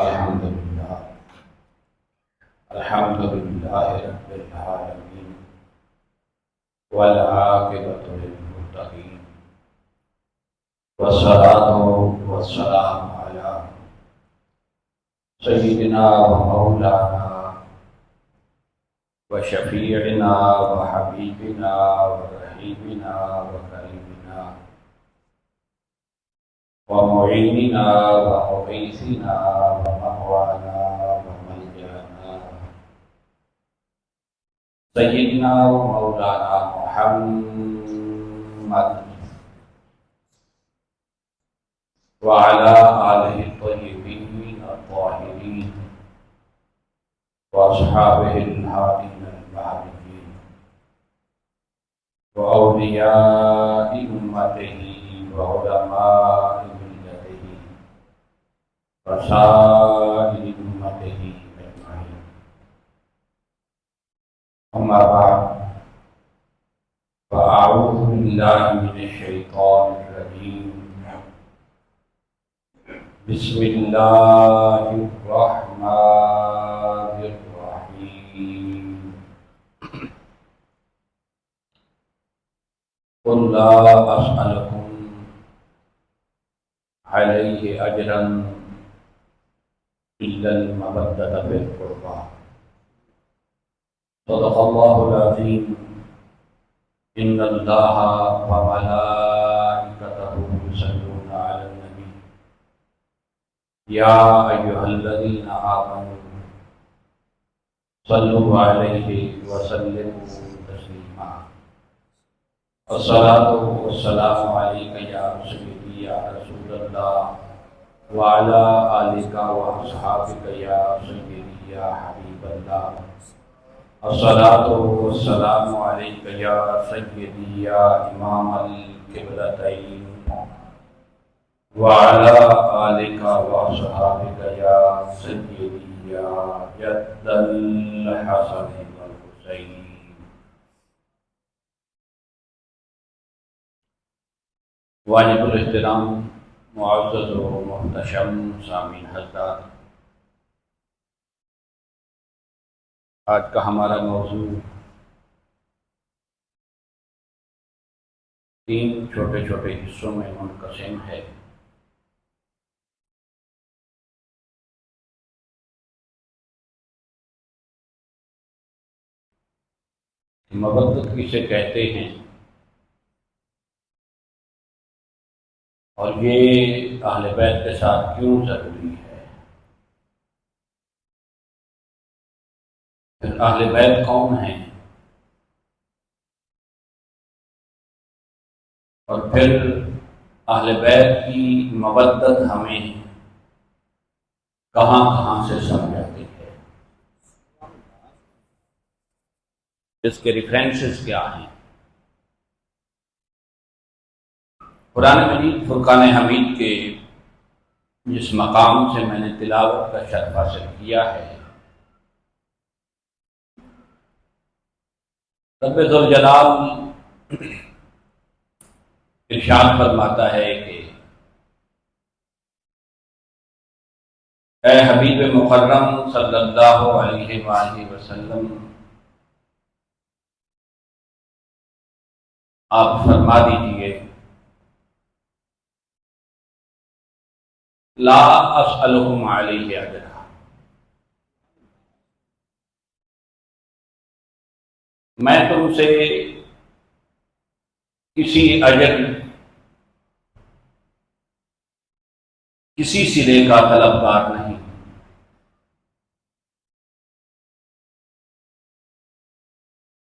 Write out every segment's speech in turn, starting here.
अल्हम्दुलिल्लाह रब्बिल आलमीन वल आक़िबतु लिल मुत्तक़ीन वस्सलातु वस्सलामु अला सय्यिदिना व मौलाना व शफ़ीइना व हबीबिना व रहीमिना व करीमिना व मुईनिना व मुगीसिना व मवाना व मलजाना सय्यिदना व मौलाना मुहम्मद व अला आलिहि त्वय्यिबीन अत्ताहिरीन व अस्हाबिहिल हादीन अल-महदीयीन व औलियाइ उम्मतिही व उलमाइ मिल्लतिही व साइरि उम्मतिही अजमईन। अम्मा बाद फ़अऊज़ु बिल्लाहि मिनश शैतानिर रजीम। बिस्मिल्लाहिर्रहमानिर्रहीम। क़ुल ला अस्अलुकुम अलैहि अजरन इल्लल मवद्दत फिल क़ुर्बा। सदक़ल्लाहुल अज़ीम। इन्नल्लाहा व मलाइकतहु युसल्लूना अलन नबी या अय्युहल्लज़ीना आमनू सल्लु अलैहि व सल्लिमू तस्लीमा। अस्सलातु वस्सलामु अलैका या सय्यदी या रसूलल्लाह व अला आलिका व अस्हाबिका या सय्यदी या हबीबल्लाह। अस्सलातु वस्सलामु अलैका या सय्यदी या इमामल क़िबलतैन व अला आलिका व अस्हाबिका या सय्यदी या जद्दल हसन वल हुसैन। वाजिबुल एहतराम मुअज़्ज़ज़ व मुहतशम सामीन हज़रात, आज का हमारा मौजू 3 छोटे छोटे हिस्सों में मुनक़सिम है। मवद्दत किसे कहते हैं और ये अहले बैत के साथ क्यों ज़रूरी है, फिर अहले बैत कौन हैं, और फिर अहले बैत की मवद्दत हमें कहाँ कहाँ से समझाती है, इसके रेफरेंसेस क्या हैं। कुरान मजीद फुरकान हमीद के जिस मकाम से मैंने तिलावत का शर्फ हासिल किया है, रब्बे ज़ुल जलाल इरशाद फरमाता है कि ऐ हबीब मुकर्रम सल्लल्लाहु अलैहि वसल्लम, आप फरमा दीजिए ला अस्अलुकुम अलैहि अजरा, मैं तुमसे किसी अजर, किसी सिले का तलबगार नहीं।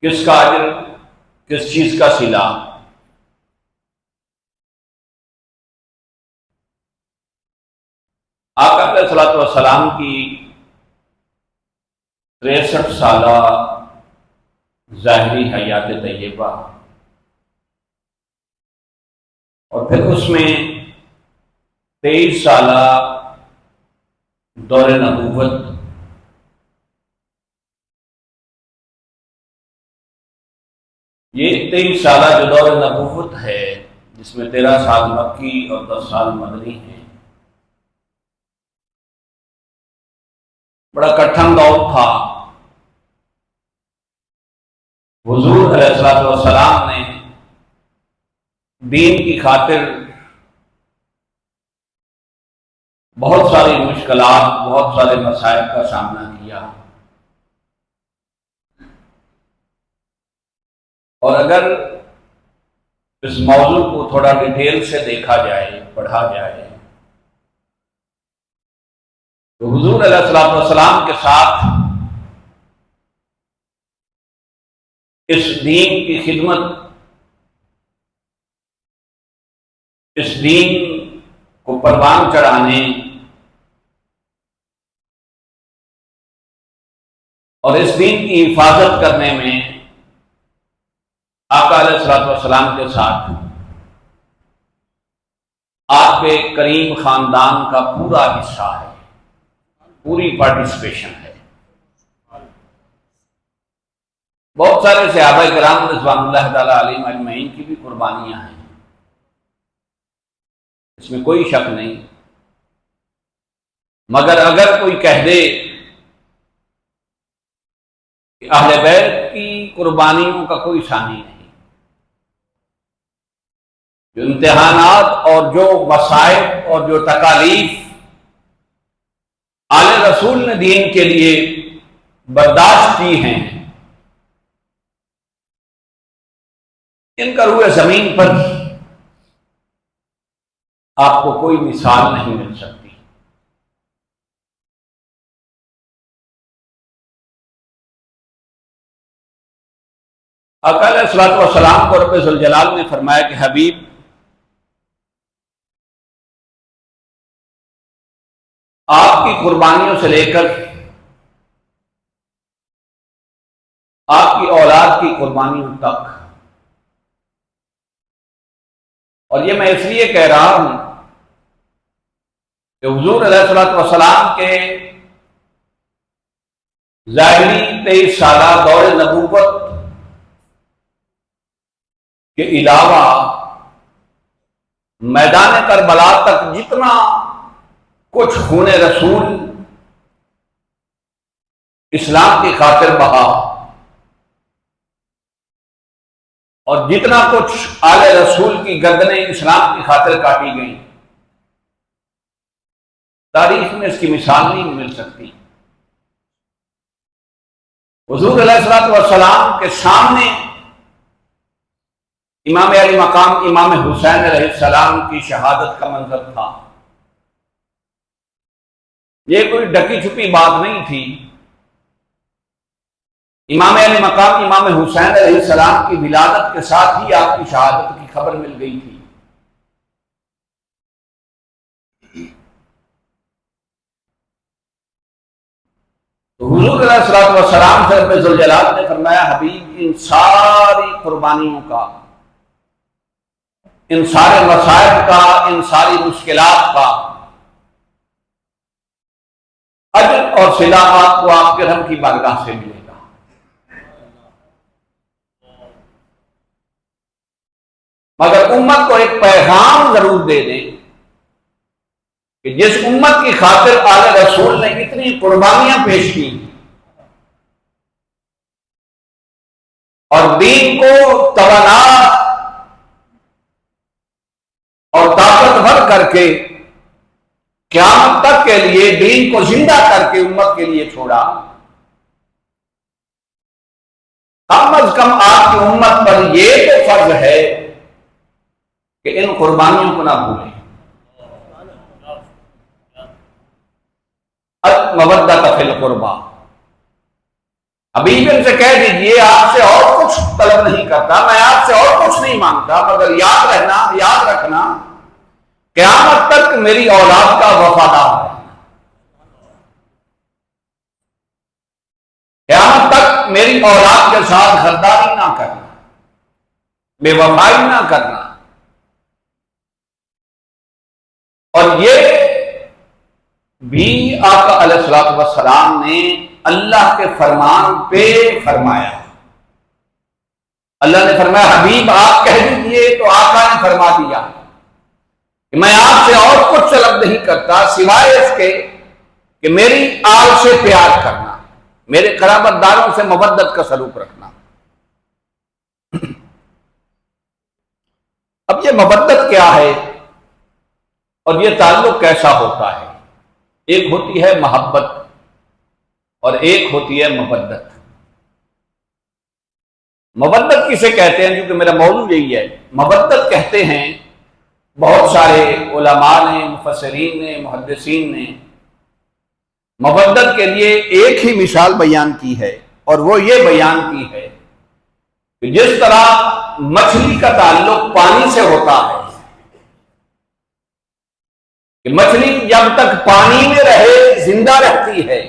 किसका अजर, किस चीज का सिला? आका अलैहिस्सलातु वस्सलाम की 63 साला ज़ाहिरी हयात तय्यबा और फिर उसमें 23 साला दौरे नबूवत, ये 23 साला जो दौरे नबूवत है, जिसमें 13 साल मक्की और 10 साल मदनी हैं, बड़ा कठिन दौर था। हुजूर अलैहिस्सलाम ने दीन की खातिर बहुत सारी मुश्किलात, बहुत सारे मसाइल का सामना किया। और अगर इस मौजू को थोड़ा डिटेल से देखा जाए, पढ़ा जाए, तो हुजूर अलैहिस्सलाम के साथ इस दीन की खिदमत, इस दीन को परवान चढ़ाने और इस दीन की हिफाजत करने में आका अलैहिस्सलाम के साथ आपके करीम खानदान का पूरा हिस्सा है, पूरी पार्टिसिपेशन है। बहुत सारे सहाबा किराम रिज़वानुल्लाह ताला अलैहिम अजमईन की भी कुर्बानियां हैं, इसमें कोई शक नहीं। मगर अगर कोई कह दे कि अहले बैत की कुर्बानियों का कोई सानी नहीं, जो इम्तिहानात और जो मसाइब और जो तकालीफ आले रसूल ने दीन के लिए बर्दाश्त की हैं, इनका रूए जमीन पर आपको कोई मिसाल नहीं मिल सकती। आका अलैहिस्सलाम को रब्बुल जुल जलाल ने फरमाया कि हबीब, आपकी कुर्बानियों से लेकर आपकी औलाद की कुर्बानियों तक, और ये मैं इसलिए कह रहा हूं कि हुजूर अलैहिस्सलाम के ज़ाहिरी 23 साला दौर नबूवत के अलावा मैदान करबला तक जितना कुछ खूने रसूल इस्लाम की खातिर बहा और जितना कुछ आले रसूल की गर्दनें इस्लाम की खातिर काटी गई, तारीख में इसकी मिसाल नहीं मिल सकती। हुजूर अलैहिस्सलाम के सामने इमाम अली मकाम इमाम हुसैन अलैहिस्सलाम की शहादत का मंजर था। ये कोई ढकी छुपी बात नहीं थी। इमाम अली मकाम इमाम हुसैन अलैहिस्सलाम की विलादत के साथ ही आपकी शहादत की खबर मिल गई थी। तो हुजूर अलैहिस्सलाम से रब्बुल जुल जलाल ने फरमाया, हबीब, इन सारी कुर्बानियों का, इन सारे मसाइब का, इन सारी मुश्किलात का अजर और सिला आपको आपके रब की बारगाह से मिलेगा। मगर उम्मत को एक पैगाम जरूर दे दें कि जिस उम्मत की खातिर आले रसूल ने इतनी कुर्बानियां पेश की और दीन को तवाना और ताकतवर करके क़यामत तक के लिए दीन को जिंदा करके उम्मत के लिए छोड़ा, कम अज कम आपकी उम्मत पर यह तो फर्ज है कि इन कुर्बानियों को ना भूलें। मवद्दत फिल कुर्बा, अभी इनसे कह दीजिए, आपसे और कुछ तलब नहीं करता, मैं आपसे और कुछ नहीं मांगता, मगर याद रखना क़यामत तक मेरी औलाद का वफादार है, क़यामत तक मेरी औलाद के साथ गद्दारी ना करना, बेवफाई ना करना। और ये भी आका अलैहिस्सलाम ने अल्लाह के फरमान पे फरमाया। अल्लाह ने फरमाया, हबीब आप कह दीजिए, तो आका ने फरमा दिया कि मैं आपसे और कुछ तलब नहीं करता सिवाय इसके कि मेरी आल से प्यार करना, मेरे कराबतदारों से मोहब्बत का सलूक रखना। अब ये मोहब्बत क्या है और ये ताल्लुक कैसा होता है? एक होती है मोहब्बत और एक होती है मोहब्बत। मोहब्बत किसे कहते हैं, क्योंकि मेरा मौजू यही है। मोहब्बत कहते हैं बहुत सारे उलमा ने, मुफस्सिरीन ने, मुहद्दिसीन ने मोहब्बत के लिए एक ही मिसाल बयान की है, और वो ये बयान की है कि जिस तरह मछली का ताल्लुक पानी से होता है कि मछली जब तक पानी में रहे जिंदा रहती है,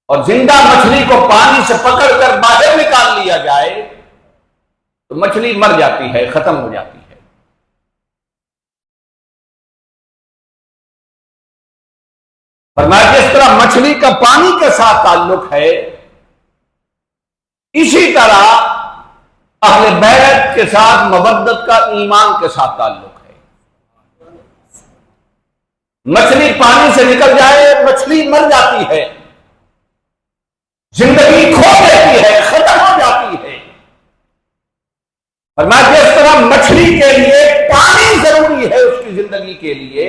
और जिंदा मछली को पानी से पकड़कर बाहर निकाल लिया जाए तो मछली मर जाती है, खत्म हो जाती है। फरमाया जिस तरह मछली का पानी के साथ ताल्लुक है, इसी तरह अहले बैत के साथ मोहब्बत का ईमान के साथ ताल्लुक है। मछली पानी से निकल जाए, मछली मर जाती है, जिंदगी खो देती है, खत्म हो जाती है। फरमाया जिस तरह मछली के लिए पानी जरूरी है उसकी जिंदगी के लिए,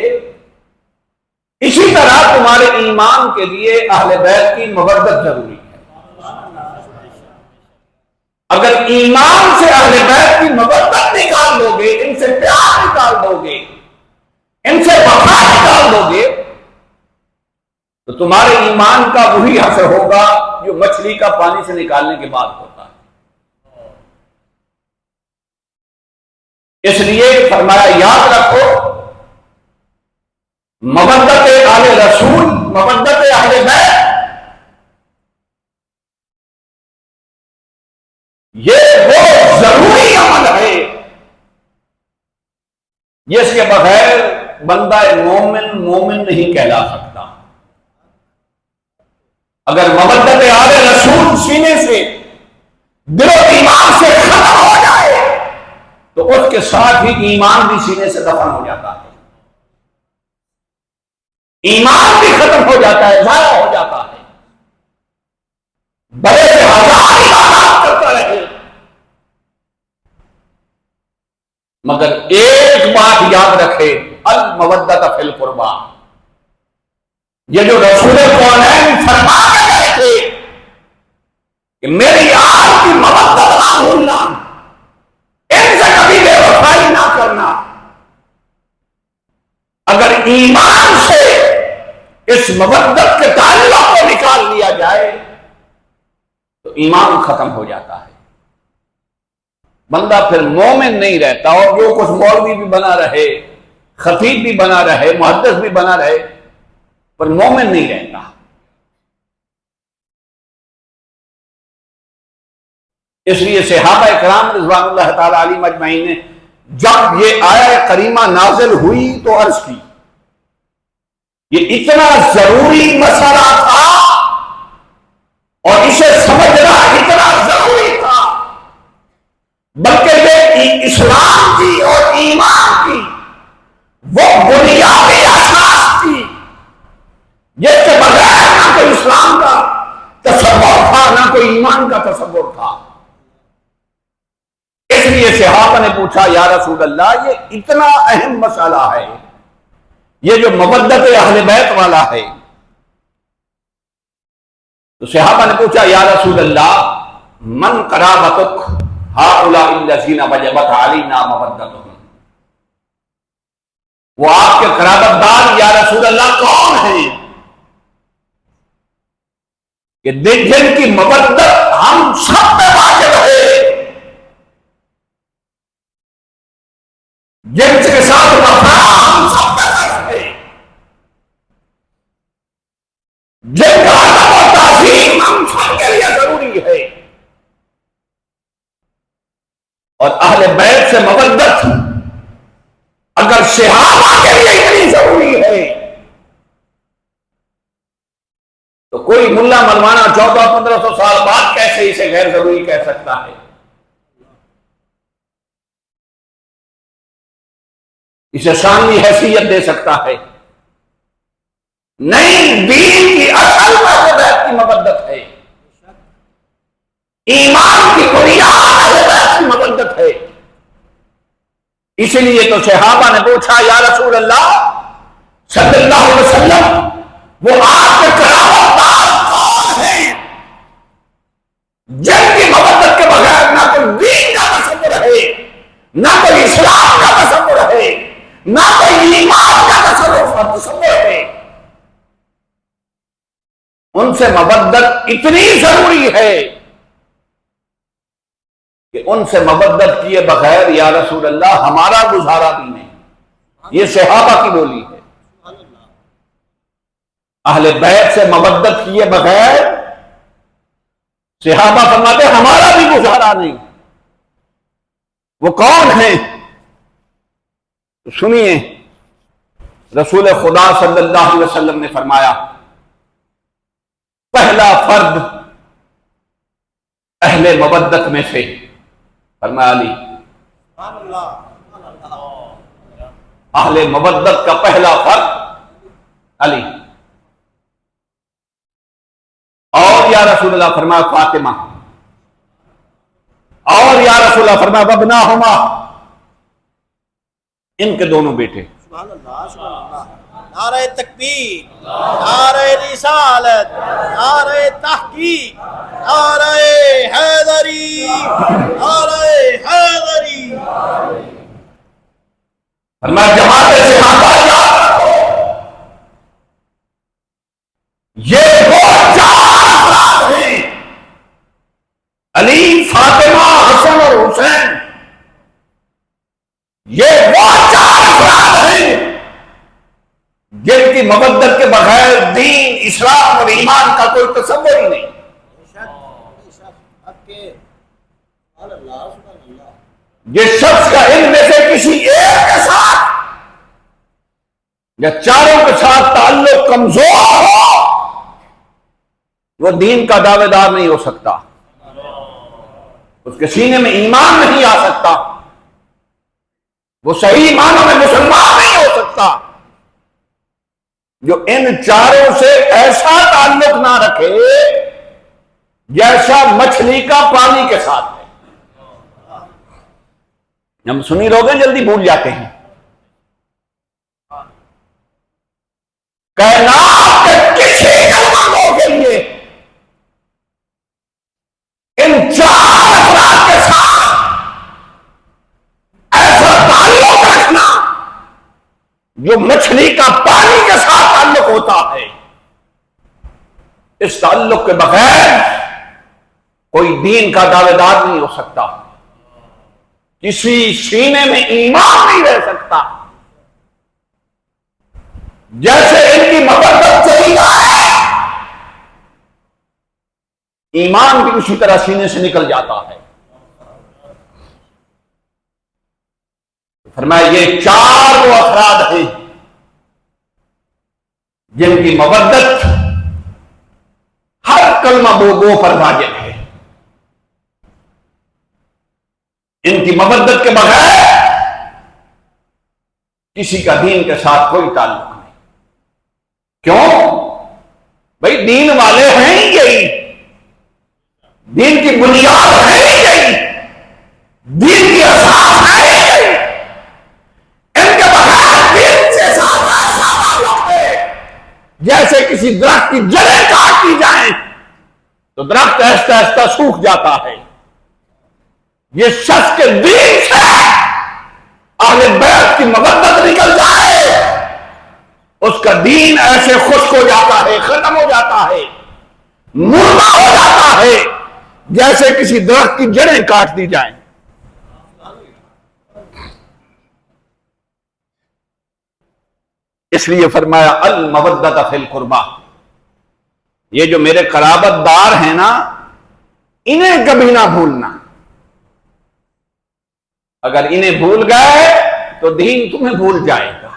इसी तरह तुम्हारे ईमान के लिए अहले बैत की मोहब्बत जरूरी है। अगर ईमान से अहले बैत की मोहब्बत निकाल दोगे, इनसे प्यार निकाल दोगे, इनसे वफा निकाल दोगे, तो तुम्हारे ईमान का वही असर होगा जो मछली का पानी से निकालने के बाद होता है। इसलिए फरमाया याद रखो, मोहब्बत आले रसूल, मोहब्बत आले बैत, ये वो जरूरी अमल है जिसके बगैर बंदा मोमिन मोमिन नहीं कहला सकता। अगर मोहब्बत आले रसूल सीने से, दिलो ईमान से खत्म हो जाए तो उसके साथ ही ईमान भी सीने से दफन हो जाता है, ईमान भी खत्म हो जाता है, जाया हो जाता है। बड़े से हजार इबादत करता रहे, मगर एक बात याद रखे, अल मवद्दत फिल कुर्बा। ये जो रसूल कौनैन फरमा के गए थे कि मेरी आल की मवद्दत ना भूलना, इनसे कभी बेवफाई ना करना। अगर ईमान से इस मवद्दत के ताल्लुक को निकाल लिया जाए तो ईमान खत्म हो जाता है, बंदा फिर मोमिन नहीं रहता। और जो कुछ मौलवी भी बना रहे, खतीब भी बना रहे, मुहद्दिस भी बना रहे, पर मोमिन नहीं रहता। इसलिए सहाबा इकराम रिज़वानुल्लाह ताला अलैहिम अजमईन ने जब ये आया करीमा नाजिल हुई तो अर्ज की, ये इतना जरूरी मसला था और इसे समझना इतना जरूरी था, बल्कि ये इस्लाम की और ईमान की वो बुनियादी असास थी जिसके बगैर ना कोई इस्लाम का तसव्वुर था, ना कोई ईमान का तसव्वुर था। इसलिए सहाबा ने पूछा, या रसूल अल्लाह, ये इतना अहम मसला है, ये जो मवद्दत अहले बैत वाला है, तो सहाबा ने पूछा, या रसूल अल्लाह, मन कराबतुक हाउलाइल्लज़ीना वजबत अलैना मवद्दतुहुम। वो आपके कराबतदार या रसूल अल्लाह कौन है कि जिनकी मवद्दत हम सब पे वाजिब है, जिनके साथ वफा हम सब पे वाजिब है, जिनका अदब और ताज़ीम हम सब के लिए जरूरी है। और अहले बैत से मवद्दत अगर सहाबा के लिए इतनी जरूरी है तो कोई मुल्ला मलवाना 1400-1500 साल बाद कैसे इसे गैर जरूरी कह सकता है? इसे शानी हैसियत दे सकता है। नहीं, दीन की असल अहले बैत की मबद्दत है, ईमान की बुनियाद अहले बैत की मबद्दत है। इसलिए तो सहाबा ने पूछा, या रसूल अल्लाह सल्लल्लाहु अलैहि वसल्लम, वो आपके करामतदार कौन हैं जिनकी मबद्दत के बगैर ना कोई दीन का तसव्वुर है, ना कोई इस्लाम का तसव्वुर है, ना कोई ईमान का तसव्वुर है। उनसे मबद्दत इतनी जरूरी है कि उनसे मबद्दत किए बगैर या रसूल अल्लाह हमारा गुजारा भी नहीं। ये सहाबा की बोली है। अहले बैत से मबद्दत किए बगैर सहाबा फरमाते हमारा भी गुजारा नहीं। वो कौन है? तो सुनिए, रसूल खुदा सल्लल्लाहु अलैहि वसल्लम ने फरमाया, पहला फर्द अहले मबद्दत में से, फरमाया अली, अहले मबद्दत का पहला फर्द अली। और या रसूलल्लाह फरमाया फातिमा, और या रसूलल्लाह फरमाया वबनाहुमा, इनके दोनों बेटे। नारे तकबीर, नारे रिसालत, नारे तहकीक, नारे हैदरी, नारे हैदरी। फरमाया जमात से याद रखो, ये वो चार अफराद हैं, अली, फातिमा, हसन और हुसैन। ये वो चार अफराद हैं जिनकी मबद्दत के बगैर दीन, इस्लाम और ईमान का कोई तसव्वुर ही नहीं। जिस शख्स का इनमें से किसी एक के साथ या चारों के साथ ताल्लुक कमजोर हो, वो दीन का दावेदार नहीं हो सकता, उसके सीने में ईमान नहीं आ सकता, वो सही मानों में मुसलमान नहीं हो सकता। जो इन चारों से ऐसा ताल्लुक ना रखे जैसा मछली का पानी के साथ है। हम सुनी लोग जल्दी भूल जाते हैं। कायनात के किसी कलमागों के लिए इन चार अफराद के साथ ऐसा ताल्लुक रखना जो मछली का पानी के साथ ताल्लुक होता है, इस ताल्लुक के बगैर कोई दीन का दावेदार नहीं हो सकता, किसी सीने में ईमान नहीं रह सकता। जैसे इनकी मबद्दत चली है, ईमान भी उसी तरह सीने से निकल जाता है। फरमाया ये चार वो अफराद हैं जिनकी मबद्दत हर कलमा गो पर वाजिब है। इनकी मबद्दत के बगैर किसी का दीन के साथ कोई ताल्लुक नहीं। क्यों भाई? दीन वाले हैं ही यही, दीन की बुनियाद है ही यही, दीन की असास है ही यही। इनके बगैर दीन से साथ ऐसा ताल्लुक है जैसे किसी दरख्त की जड़ें काट दी जाएं तो दरख्त ऐसा ऐसा सूख जाता है। ये शख्स के दीन से अहले बैत की मबद्दत निकल जाए, उसका दीन ऐसे खुश्क हो जाता है, खत्म हो जाता है, मुर्दा हो जाता है जैसे किसी दरख्त की जड़ें काट दी जाएं। इसलिए फरमाया अल मवद्दत फिल कुर्बा, ये जो मेरे कराबतदार हैं ना, इन्हें कभी ना भूलना। अगर इन्हें भूल गए तो दीन तुम्हें भूल जाएगा।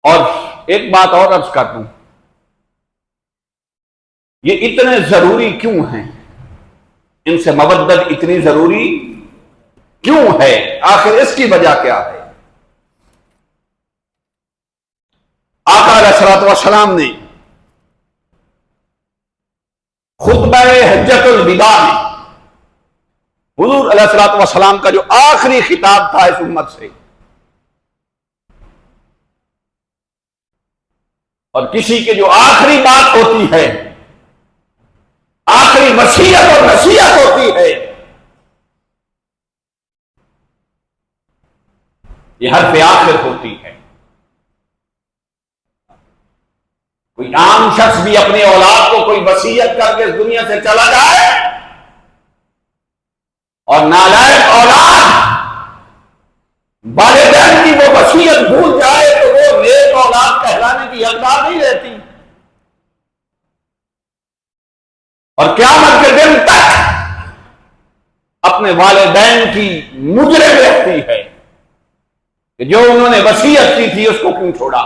और एक बात और अर्ज कर दूं, ये इतने जरूरी क्यों हैं? इनसे मवद्दत इतनी जरूरी क्यों है? आखिर इसकी वजह क्या है? आका अलैहिस्सलातु वस्सलाम ने खुतबा हज्जतुल विदा में हुजूर अलैहिस्सलातु वस्सलाम का जो आखिरी खिताब था इस उम्मत से, और किसी के जो आखिरी बात होती है, आखिरी वसीयत और नसीहत होती है, ये हर पे आखिर होती है। कोई आम शख्स भी अपने औलाद को कोई वसीयत करके इस दुनिया से चला जाए और नालायक औलाद वालिदैन की वो वसीयत भूल जाए तो वो नेक औलाद कहलाने की हकदार नहीं रहती, और क़यामत के दिन तक अपने वालिदैन की मुजरिम रहती है कि जो उन्होंने वसीयत की थी उसको क्यों छोड़ा।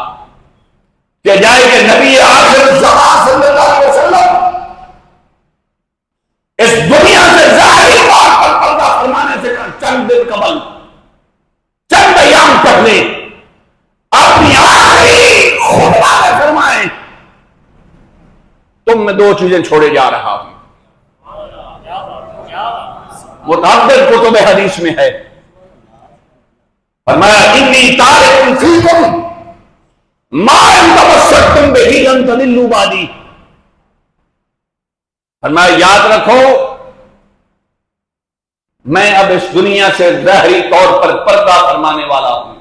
कि जाए कि नबी आखिर ज़मान सल्लल्लाहु अलैहि वसल्लम इस दुनिया से ज़ाहिरी तौर पर पर्दा फरमाने से चंद दिन कबल, चंद अय्याम पहले अपनी आखिरी खुतबा में फरमाए, तुम मैं दो चीजें छोड़े जा रहा हूं। मुतअद्दिद कुतुब हदीस में है, फरमाया इन्नी तारिकुन फीकुम मा इन तमस्सकतुम बिही लन तदिल्लू बादी। फरमाया याद रखो, मैं अब इस दुनिया से ज़ाहिरी तौर पर पर्दा फरमाने वाला हूं,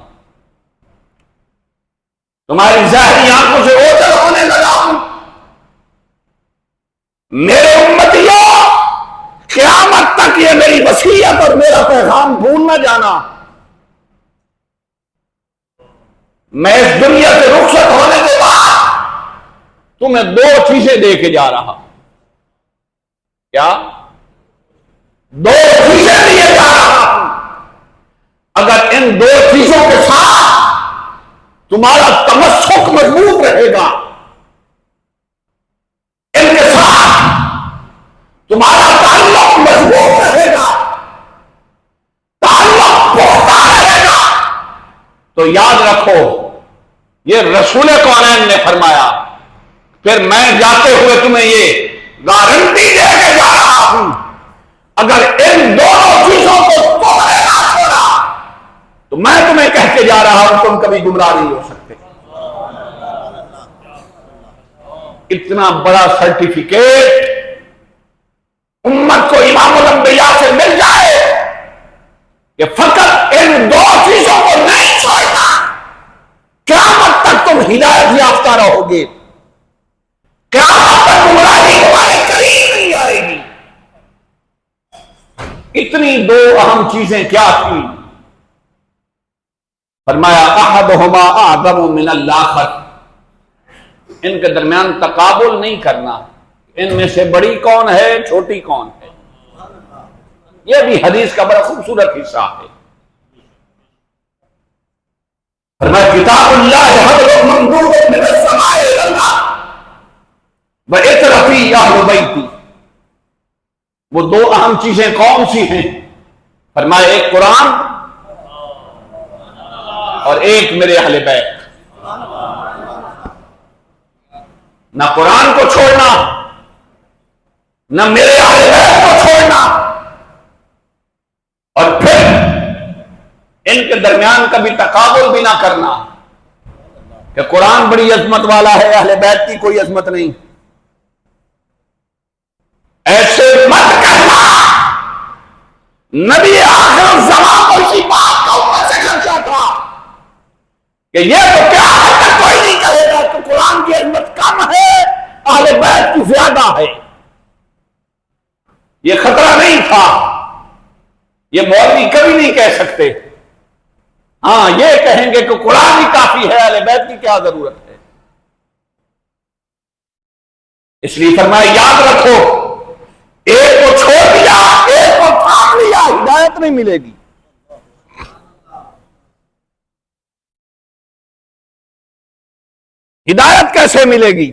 तुम्हारी ज़ाहिरी आंखों से ओझल होने लगा हूं। मेरे उम्मतियों, क़यामत तक ये मेरी वसीयत और मेरा पैगाम भूल न जाना। मैं इस दुनिया से रुखसत होने के बाद तुम्हें दो चीजें दे के जा रहा। क्या? दो चीजें दिए जा रहा हूं। अगर इन दो चीजों के साथ तुम्हारा तमस्सुक मजबूत रहेगा, इनके साथ तुम्हारा ताल्लुक मजबूत रहेगा, ताल्लुक पुख्ता रहेगा, तो याद रखो ये रसूल कौनैन ने फरमाया, फिर मैं जाते हुए तुम्हें ये गारंटी दे के जा रहा हूं, अगर इन दोनों चीजों को तुमने ना छोड़ा तो मैं तुम्हें कह के जा रहा हूं तुम कभी गुमराह नहीं हो सकते। इतना बड़ा सर्टिफिकेट उम्मत को इमामुल अंबिया से मिल जाए कि फकत इन दो चीजों को नहीं छोड़ना, क़यामत तक तुम हिदायत याफ्ता रहोगे, क़यामत तक गुमराही तुम्हारे करीब नहीं आएगी। इतनी दो अहम चीजें क्या थी? फरमाया अहदुहुमा अअज़मु मिनल आखर, इनके दरमियान तकाबुल नहीं करना, इनमें से बड़ी कौन है, छोटी कौन है। यह भी हदीस का बड़ा खूबसूरत हिस्सा है। फरमाया किताबुल्लाह हब्लुम ममदूदुन मिनस समाए इलल्लाह व इतरफी अहल बैती। वो दो अहम चीजें कौन सी हैं? फरमाया एक कुरान और एक मेरे अहले बैत। ना कुरान को छोड़ना, ना मेरे अहले बैत को छोड़ना, और फिर इनके दरमियान कभी तकाबुल भी ना करना कि कुरान बड़ी अजमत वाला है, अहले बैत की कोई अजमत नहीं। ऐसे मत कहना। नबी आखिर ज़मान को इसी बात का उम्मत से खर्चा था कि ये तो क्या है तक कोई नहीं कहेगा कि कुरान की अजमत कम है, अहले बैत की ज्यादा है। ये खतरा नहीं था, ये मौलवी कभी नहीं कह सकते। हाँ, ये कहेंगे कि कुरान ही काफी है, अहले बैत की क्या जरूरत है। इसलिए फरमाया याद रखो, एक को छोड़ दिया, एक को थाम लिया, हिदायत नहीं मिलेगी। हिदायत कैसे मिलेगी?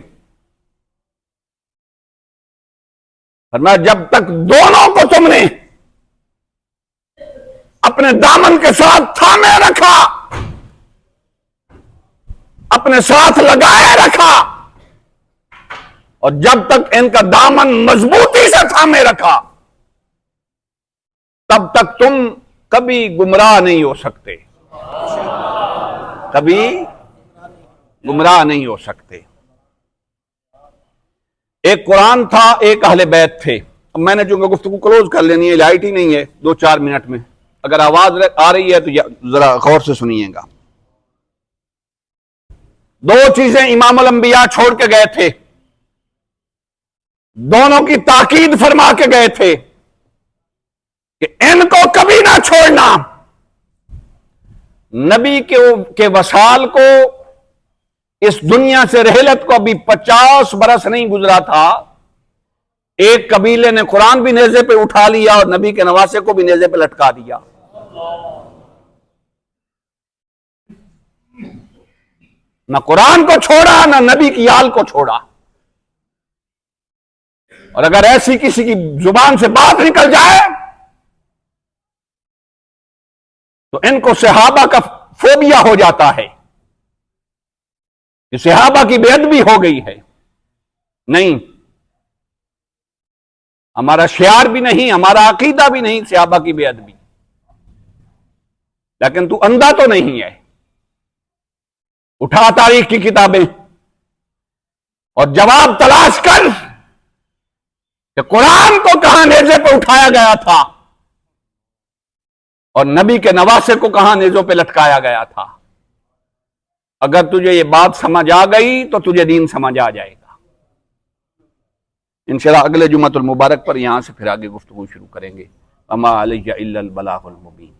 फरमाया जब तक दोनों को तुमने अपने दामन के साथ थामे रखा, अपने साथ लगाए रखा, और जब तक इनका दामन मजबूती से थामे रखा, तब तक तुम कभी गुमराह नहीं हो सकते, कभी गुमराह नहीं हो सकते। एक कुरान था, एक अहले बैत थे। अब मैंने चूंकि गुफ्तगू क्लोज कर लेनी है, लाइट ही नहीं है 2-4 मिनट में, अगर आवाज आ रही है तो जरा गौर से सुनिएगा। 2 चीजें इमाम अल अंबिया छोड़ के गए थे, दोनों की ताकीद फरमा के गए थे कि इनको कभी ना छोड़ना। नबी के वसाल को, इस दुनिया से रहलत को अभी 50 बरस नहीं गुजरा था, एक कबीले ने कुरान भी नेज़े पे उठा लिया और नबी के नवासे को भी नेज़े पे लटका दिया। ना कुरान को छोड़ा, ना नबी की आल को छोड़ा। और अगर ऐसी किसी की जुबान से बात निकल जाए तो इनको सहाबा का फोबिया हो जाता है कि सहाबा की बेअदबी हो गई है। नहीं, हमारा शियार भी नहीं, हमारा अकीदा भी नहीं सहाबा की बेअदबी। लेकिन तू अंधा तो नहीं है, उठा तारीख की किताबें और जवाब तलाश कर कि कुरान को कहां नेज़े पे उठाया गया था और नबी के नवासे को कहां नेज़ों पे लटकाया गया था। अगर तुझे ये बात समझ आ गई तो तुझे दीन समझ आ जाएगा। इंशाअल्लाह अगले जुम्मतुल मुबारक पर यहां से फिर आगे गुफ्तगू शुरू करेंगे। अमा अलैया इल्लल बलागुल मुबीन।